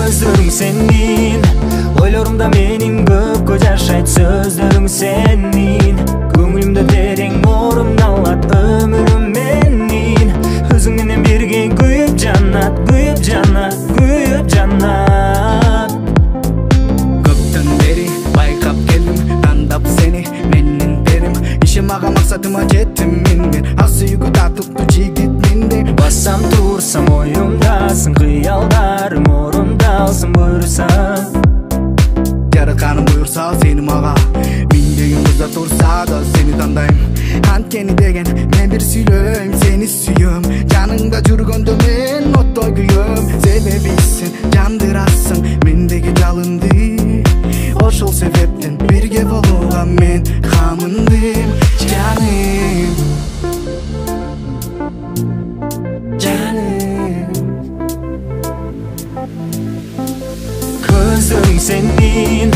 Көздөрүң сенин, ойлорумда менин көпкө жашайт сөздөрүң сенин. Көңүлүмдө терең орун алат өмүрүм менин. Өзүң менен бирге күйүп жанат, күйүп жанат, күйүп жанат. Көптөн бери байкап келдим, тандап сени менин перим. Ишим ага максатыма жеттим мен ак сүйгү татыктуу жигитмин. Бассам турсам оюмдасың, кыялдарым орундалсын буйруса. Жаратканым буйурса сени мага, мен деген кызда турса да сени тандайм. Анткени деген мен бир сүйлөйм, сени сүйөм. Жаныңда жүргөндө мен оттой күйөм. Себеби сен жандырасың мендеги жалынды. Ошол себептен бирге болууга мен камындым. Жаным, жаным. Көздөрүң сенин,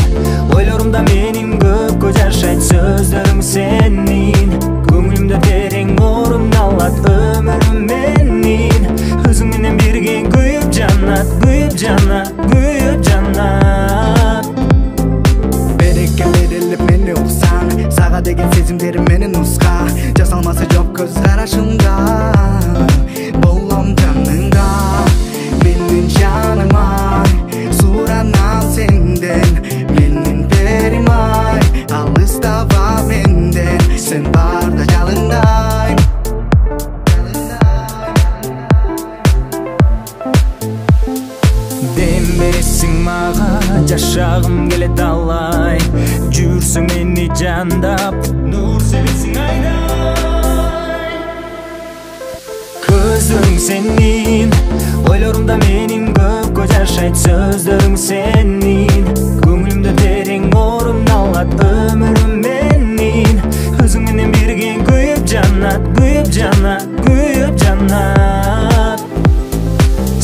ойлорумда менин көпкө жашайт сөздөрүң сенин. Көңүлүмдө терең орун алат өмүрүм менин. Өзүң менен бирге күйүп жанат, күйүп жанат, күйүп жанат. Берекке берилип мени уксаң, сага деген сезимдерим менин уска. Жасалмасы жок көз карашымда, болом жаныңда. Менин жаным ай, суранам сенден. Менин перим ай, алыстаба менден. Сен барда жалындайм. Демесиң мага, жашагым келет алай. Жүрсөң мени жандап, нур себесиң айдай. Көздөрүң сенин, ойлорумда менин көпкө жашайт сөздөрүң сенин. Көңүлүмдө терең орун алат өмүрүм менин. Өзүң менен бирге күйүп жанат, күйүп жанат, күйүп жанат.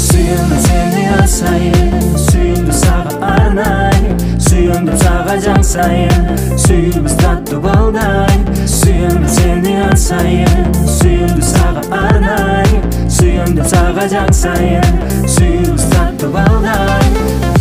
Сүйөм сени ар сайын, сүйүүмдү сага арнайм. Сүйөм сага жан сайын, сүйүүбүз таттуу балдай. Сүйөм сени ар сайын, сүйүүмдү сага арнайм. Сүйөм сага жан сайын, сүйүүбүз таттуу балдай.